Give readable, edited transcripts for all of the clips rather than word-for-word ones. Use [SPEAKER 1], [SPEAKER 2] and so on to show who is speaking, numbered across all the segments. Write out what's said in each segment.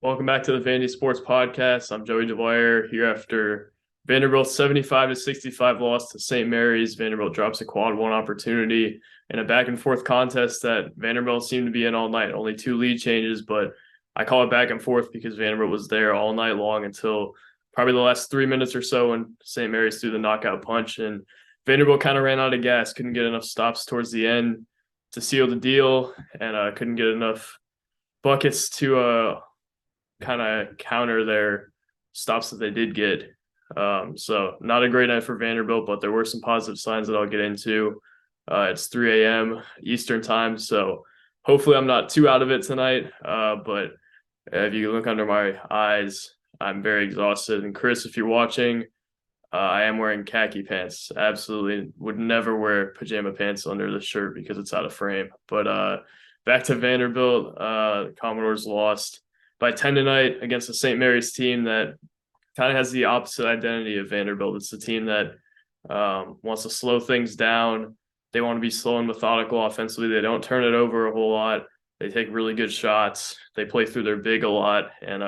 [SPEAKER 1] Welcome back to the Vandy Sports Podcast. I'm Joey Dwyer here after Vanderbilt's 75 to 65 loss to Saint Mary's. Vanderbilt drops a quad one opportunity in a back and forth contest that Vanderbilt seemed to be in all night. Only two lead changes, but I call it back and forth because Vanderbilt was there all night long until probably the last 3 minutes or so when Saint Mary's threw the knockout punch. And Vanderbilt kind of ran out of gas, couldn't get enough stops towards the end to seal the deal, and couldn't get enough buckets to kind of counter their stops that they did get. So not a great night for Vanderbilt, but there were some positive signs that I'll get into. It's 3 a.m. Eastern time, so hopefully I'm not too out of it tonight. But if you look under my eyes, I'm very exhausted. And Chris, if you're watching, I am wearing khaki pants. Absolutely would never wear pajama pants under the shirt because it's out of frame. But back to Vanderbilt, Commodores lost by 10 tonight against the St. Mary's team that kind of has the opposite identity of Vanderbilt. It's the team that wants to slow things down. They want to be slow and methodical offensively. They don't turn it over a whole lot. They take really good shots. They play through their big a lot, and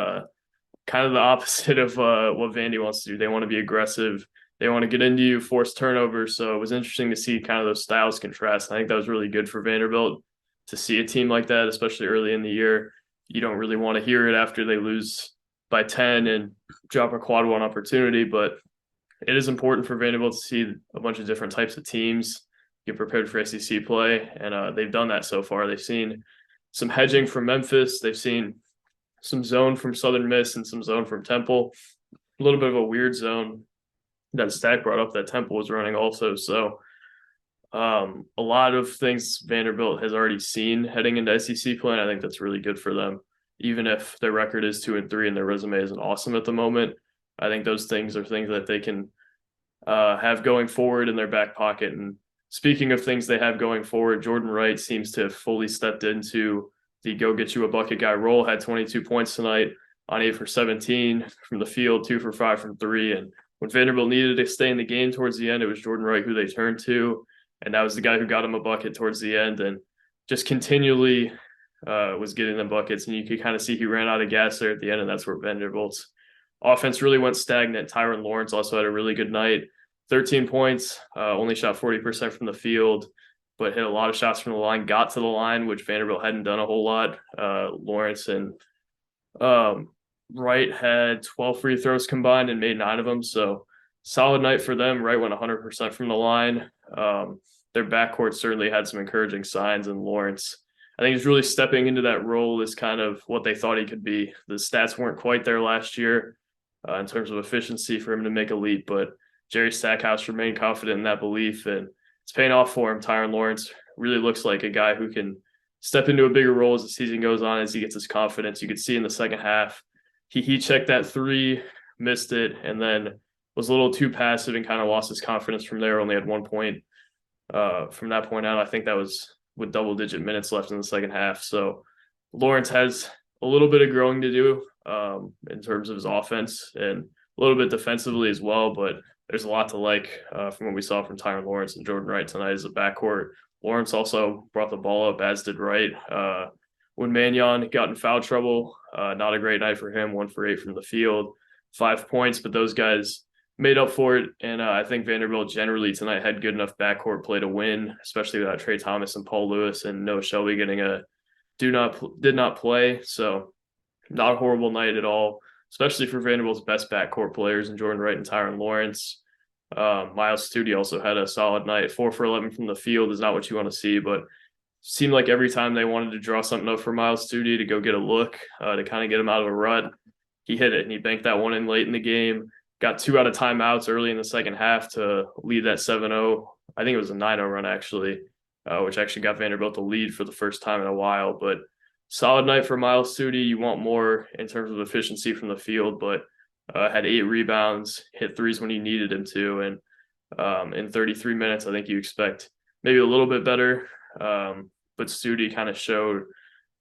[SPEAKER 1] kind of the opposite of what Vandy wants to do. They want to be aggressive. They want to get into you, force turnovers. So it was interesting to see kind of those styles contrast. I think that was really good for Vanderbilt to see a team like that, especially early in the year. You don't really want to hear it after they lose by 10 and drop a quad one opportunity, but it is important for Vanderbilt to see a bunch of different types of teams get prepared for SEC play, and they've done that so far. They've seen some hedging from Memphis. They've seen some zone from Southern Miss and some zone from Temple. A little bit of a weird zone that Stack brought up that Temple was running also. So a lot of things Vanderbilt has already seen heading into SEC play, and I think that's really good for them. Even if their record is 2-3 and their resume isn't awesome at the moment, I think those things are things that they can have going forward in their back pocket. And speaking of things they have going forward, Jordan Wright seems to have fully stepped into the go get you a bucket guy role. Had 22 points tonight on 8 for 17 from the field, 2 for 5 from three. And when Vanderbilt needed to stay in the game towards the end, it was Jordan Wright who they turned to, and that was the guy who got him a bucket towards the end and just continually was getting them buckets. And you could kind of see he ran out of gas there at the end, and that's where Vanderbilt's offense really went stagnant. Tyron Lawrence also had a really good night, 13 points, only shot 40% from the field, but hit a lot of shots from the line, got to the line, which Vanderbilt hadn't done a whole lot. Lawrence and Wright had 12 free throws combined and made 9 of them. So solid night for them. Wright went 100% from the line. Their backcourt certainly had some encouraging signs, and Lawrence, I think he's really stepping into that role as kind of what they thought he could be. The stats weren't quite there last year in terms of efficiency for him to make a leap, but Jerry Stackhouse remained confident in that belief, and it's paying off for him. Tyron Lawrence really looks like a guy who can step into a bigger role as the season goes on, as he gets his confidence. You could see in the second half, he checked that three, missed it, and then was a little too passive and kind of lost his confidence from there. Only had 1 point from that point out. I think that was with double-digit minutes left in the second half. So Lawrence has a little bit of growing to do in terms of his offense and a little bit defensively as well, but there's a lot to like from what we saw from Tyron Lawrence and Jordan Wright tonight as a backcourt. Lawrence also brought the ball up, as did Wright. When Mannion got in foul trouble, not a great night for him, 1 for 8 from the field, 5 points, but those guys made up for it. And I think Vanderbilt generally tonight had good enough backcourt play to win, especially without Trey Thomas and Paul Lewis and Noah Shelby getting a did not play. So not a horrible night at all, especially for Vanderbilt's best backcourt players in Jordan Wright and Tyron Lawrence. Miles Studi also had a solid night. 4 for 11 from the field is not what you want to see, but seemed like every time they wanted to draw something up for Miles Studi to go get a look, to kind of get him out of a rut, he hit it, and he banked that one in late in the game. Got 2 out of timeouts early in the second half to lead that 7-0. I think it was a 9-0 run, actually, which actually got Vanderbilt the lead for the first time in a while. But solid night for Miles Studi. You want more in terms of efficiency from the field, but had 8 rebounds, hit threes when he needed him to. And in 33 minutes, I think you expect maybe a little bit better. But Studi kind of showed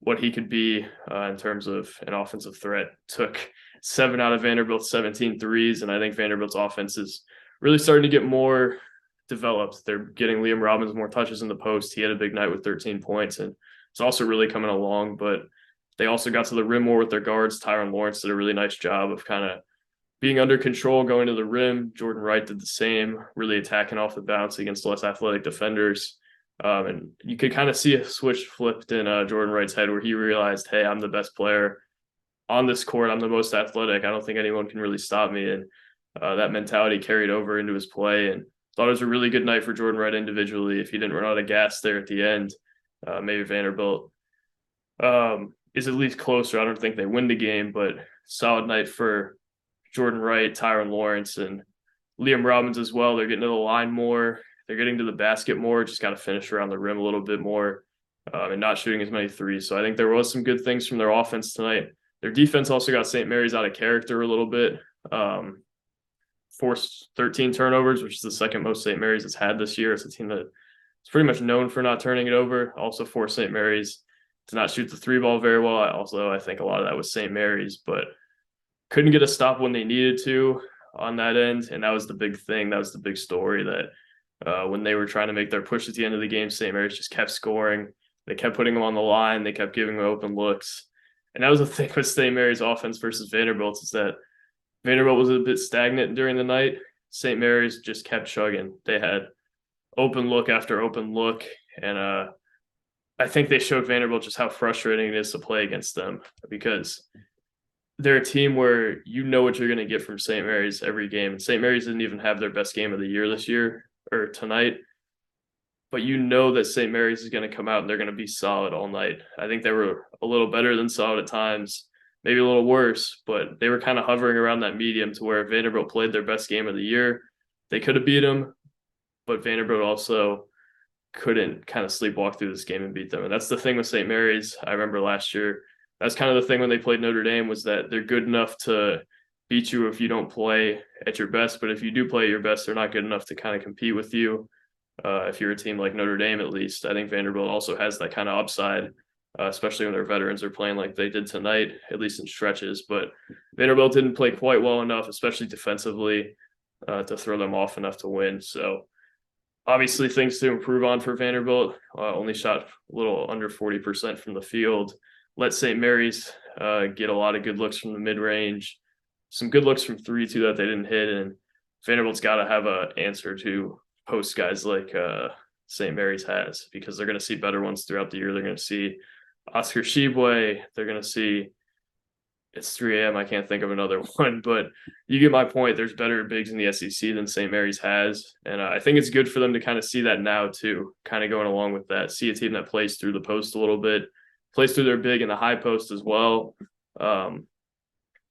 [SPEAKER 1] what he could be in terms of an offensive threat. Took 7 out of Vanderbilt's 17 threes, and I think Vanderbilt's offense is really starting to get more developed. They're getting Liam Robbins more touches in the post. He had a big night with 13 points, and it's also really coming along. But They also got to the rim more with their guards. Tyron Lawrence did a really nice job of kind of being under control, going to the rim. Jordan Wright did the same, really attacking off the bounce against less athletic defenders. And you could kind of see a switch flipped in Jordan Wright's head where he realized, hey, I'm the best player on this court. I'm the most athletic. I don't think anyone can really stop me. And that mentality carried over into his play. And thought it was a really good night for Jordan Wright individually. If he didn't run out of gas there at the end, maybe Vanderbilt is at least closer. I don't think they win the game, but solid night for Jordan Wright, Tyron Lawrence, and Liam Robbins as well. They're getting to the line more. They're getting to the basket more. Just got to finish around the rim a little bit more and not shooting as many threes. So I think there was some good things from their offense tonight. Their defense also got St. Mary's out of character a little bit. Forced 13 turnovers, which is the second most St. Mary's has had this year. It's a team that is pretty much known for not turning it over. Also forced St. Mary's to not shoot the three ball very well. I think a lot of that was St. Mary's, but couldn't get a stop when they needed to on that end. And that was the big thing. That was the big story that when they were trying to make their push at the end of the game, St. Mary's just kept scoring. They kept putting them on the line. They kept giving them open looks. And that was the thing with St. Mary's offense versus Vanderbilt, is that Vanderbilt was a bit stagnant during the night. St. Mary's just kept chugging. They had open look after open look. And I think they showed Vanderbilt just how frustrating it is to play against them, because they're a team where you know what you're going to get from St. Mary's every game. And St. Mary's didn't even have their best game of the year this year or tonight. But you know that St. Mary's is going to come out and they're going to be solid all night. I think they were a little better than solid at times, maybe a little worse, but they were kind of hovering around that medium to where Vanderbilt played their best game of the year. They could have beat them, but Vanderbilt also couldn't kind of sleepwalk through this game and beat them. And that's the thing with St. Mary's. I remember last year, that's kind of the thing when they played Notre Dame, was that they're good enough to beat you if you don't play at your best. But if you do play at your best, they're not good enough to kind of compete with you. If you're a team like Notre Dame, at least, I think Vanderbilt also has that kind of upside, especially when their veterans are playing like they did tonight, at least in stretches. But Vanderbilt didn't play quite well enough, especially defensively, to throw them off enough to win. So obviously things to improve on for Vanderbilt. Only shot a little under 40% from the field. Let St. Mary's get a lot of good looks from the mid-range. Some good looks from three, too, that they didn't hit. And Vanderbilt's got to have an answer to post guys like St. Mary's has, because they're going to see better ones throughout the year. They're going to see Oscar Shibwe. They're going to see, it's 3 a.m. I can't think of another one, but you get my point. There's better bigs in the SEC than St. Mary's has. And I think it's good for them to kind of see that now, too, kind of going along with that. See a team that plays through the post a little bit, plays through their big in the high post as well.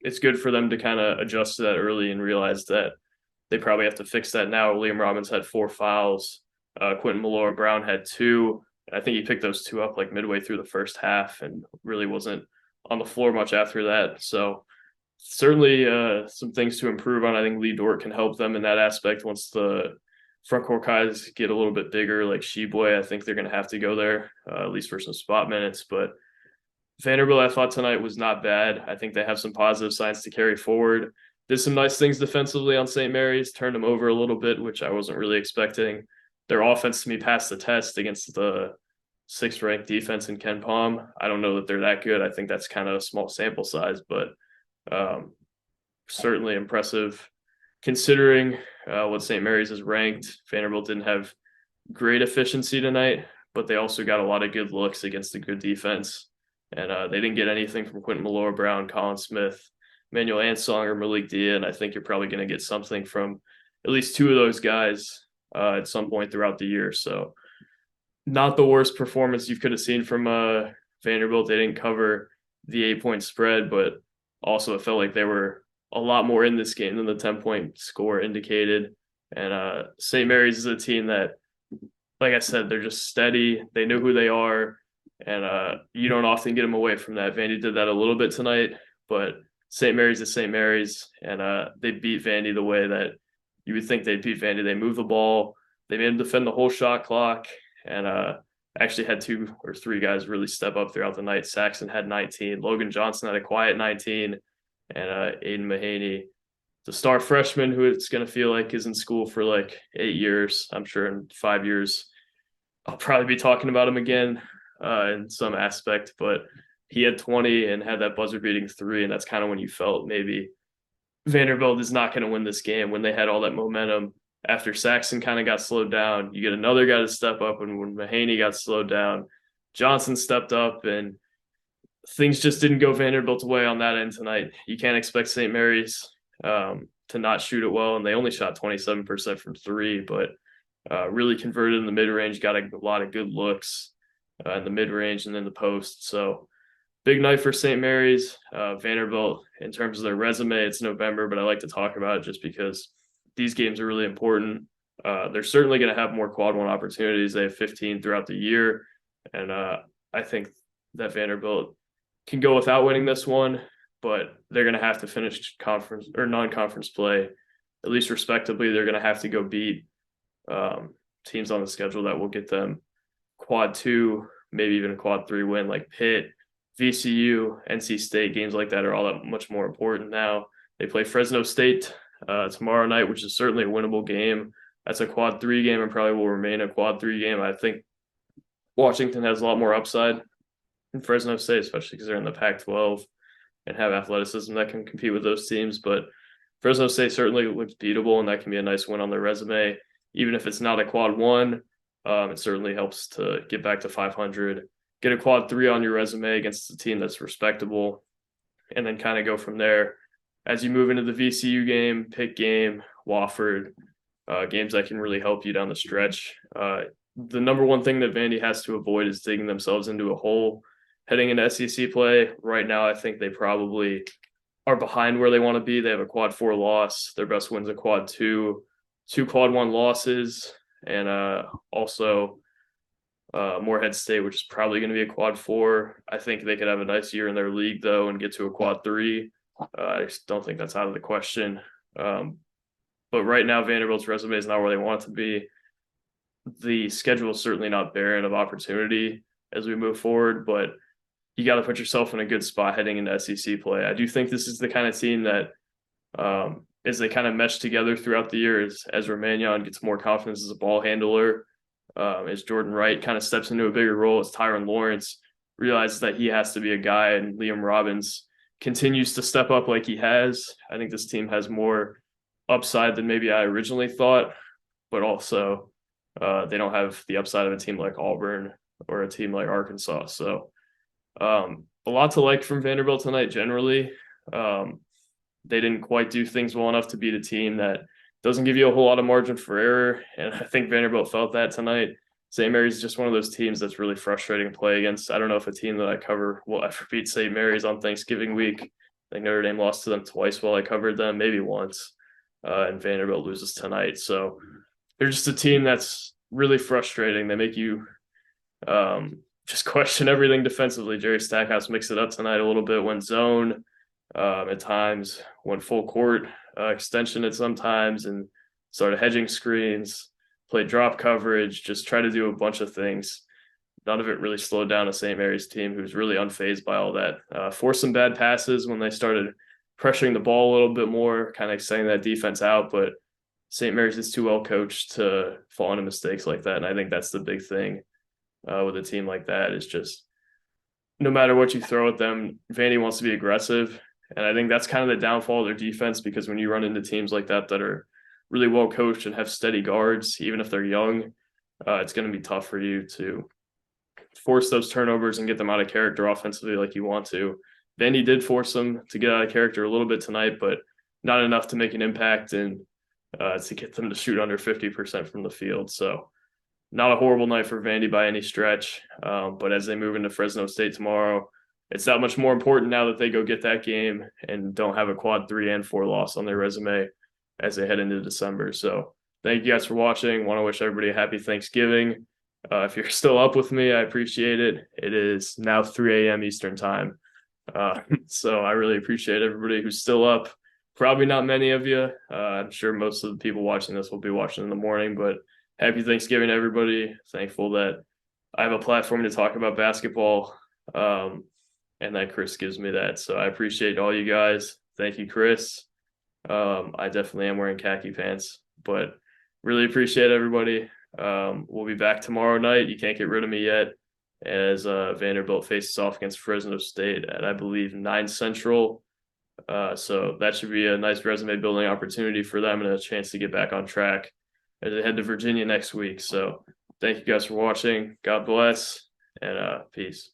[SPEAKER 1] It's good for them to kind of adjust to that early and realize that they probably have to fix that now. Liam Robbins had 4 fouls. Quentin Malora-Brown had 2. I think he picked those 2 up like midway through the first half and really wasn't on the floor much after that. So certainly some things to improve on. I think Lee Dort can help them in that aspect once the front court guys get a little bit bigger, like Shibwe. I think they're going to have to go there, at least for some spot minutes. But Vanderbilt, I thought tonight was not bad. I think they have some positive signs to carry forward. Did some nice things defensively on St. Mary's, turned them over a little bit, which I wasn't really expecting. Their offense to me passed the test against the 6th-ranked defense in Ken Palm. I don't know that they're that good. I think that's kind of a small sample size, but certainly impressive considering what St. Mary's is ranked. Vanderbilt didn't have great efficiency tonight, but they also got a lot of good looks against a good defense. And they didn't get anything from Quentin Malora-Brown, Colin Smith, Manuel Ansong, or Malik Dia, and I think you're probably going to get something from at least 2 of those guys at some point throughout the year. So not the worst performance you could have seen from Vanderbilt. They didn't cover the 8-point spread, but also it felt like they were a lot more in this game than the 10-point score indicated. And St. Mary's is a team that, like I said, they're just steady. They know who they are, and you don't often get them away from that. Vandy did that a little bit tonight, but St. Mary's is St. Mary's, and they beat Vandy the way that you would think they'd beat Vandy. They moved the ball. They made them defend the whole shot clock, and actually had 2 or 3 guys really step up throughout the night. Saxon had 19. Logan Johnson had a quiet 19. And Aiden Mahaney, the star freshman who it's going to feel like is in school for like 8 years. I'm sure in 5 years I'll probably be talking about him again in some aspect. But he had 20 and had that buzzer beating three. And that's kind of when you felt maybe Vanderbilt is not going to win this game, when they had all that momentum. After Saxon kind of got slowed down, you get another guy to step up. And when Mahaney got slowed down, Johnson stepped up, and things just didn't go Vanderbilt's way on that end tonight. You can't expect St. Mary's to not shoot it well, and they only shot 27% from three, but really converted in the mid-range, got a lot of good looks in the mid-range and then the post. So big night for St. Mary's. Vanderbilt, in terms of their resume, it's November, but I like to talk about it just because these games are really important. They're certainly going to have more quad one opportunities. They have 15 throughout the year, and I think that Vanderbilt can go without winning this one, but they're going to have to finish conference or non-conference play, at least respectably. They're going to have to go beat teams on the schedule that will get them quad two, maybe even a quad three win, like Pitt, VCU, NC State. Games like that are all that much more important now. They play Fresno State tomorrow night, which is certainly a winnable game. That's a quad three game and probably will remain a quad three game. I think Washington has a lot more upside in Fresno State, especially because they're in the Pac-12 and have athleticism that can compete with those teams. But Fresno State certainly looks beatable, and that can be a nice win on their resume. Even if it's not a quad one, it certainly helps to get back to 500, get a quad three on your resume against a team that's respectable, and then kind of go from there. As you move into the VCU game, Pitt game, Wofford, games that can really help you down the stretch. The number one thing that Vandy has to avoid is digging themselves into a hole heading into SEC play. Right now, I think they probably are behind where they want to be. They have a quad four loss. Their best win's a quad two quad one losses, and also Morehead State, which is probably going to be a quad four. I think they could have a nice year in their league, though, and get to a quad three. I just don't think that's out of the question. But right now, Vanderbilt's resume is not where they want it to be. The schedule is certainly not barren of opportunity as we move forward, but you got to put yourself in a good spot heading into SEC play. I do think this is the kind of team that, as they kind of mesh together throughout the year, as Ezra Mannion gets more confidence as a ball handler, as Jordan Wright kind of steps into a bigger role, as Tyron Lawrence realizes that he has to be a guy, and Liam Robbins continues to step up like he has. I think this team has more upside than maybe I originally thought, but also they don't have the upside of a team like Auburn or a team like Arkansas. So a lot to like from Vanderbilt tonight generally. They didn't quite do things well enough to beat a team that doesn't give you a whole lot of margin for error, and I think Vanderbilt felt that tonight. St. Mary's just one of those teams that's really frustrating to play against. I don't know if a team that I cover will ever beat St. Mary's on Thanksgiving week. I think Notre Dame lost to them twice while I covered them, maybe once, and Vanderbilt loses tonight. So they're just a team that's really frustrating. They make you just question everything defensively. Jerry Stackhouse mixed it up tonight a little bit, went zone at times, went full court extension at some times, and started hedging screens, played drop coverage, just try to do a bunch of things. None of it really slowed down a St. Mary's team who's really unfazed by all that. Forced some bad passes when they started pressuring the ball a little bit more, kind of setting that defense out, but St. Mary's is too well coached to fall into mistakes like that. And I think that's the big thing with a team like that, is just no matter what you throw at them, Vandy wants to be aggressive. And I think that's kind of the downfall of their defense, because when you run into teams like that that are really well coached and have steady guards, even if they're young, it's going to be tough for you to force those turnovers and get them out of character offensively like you want to. Vandy did force them to get out of character a little bit tonight, but not enough to make an impact and to get them to shoot under 50% from the field. So not a horrible night for Vandy by any stretch. But as they move into Fresno State tomorrow, it's that much more important now that they go get that game and don't have a quad 3 and 4 loss on their resume as they head into December. So thank you guys for watching. Want to wish everybody a happy Thanksgiving. If you're still up with me, I appreciate it. It is now 3 a.m. Eastern time. So I really appreciate everybody who's still up. Probably not many of you. I'm sure most of the people watching this will be watching in the morning, but happy Thanksgiving, everybody. Thankful that I have a platform to talk about basketball, and that Chris gives me that. So I appreciate all you guys. Thank you, Chris. I definitely am wearing khaki pants, but really appreciate everybody. We'll be back tomorrow night. You can't get rid of me yet. as Vanderbilt faces off against Fresno State at, I believe, 9 Central. So that should be a nice resume building opportunity for them and a chance to get back on track as they head to Virginia next week. So thank you guys for watching. God bless, and peace.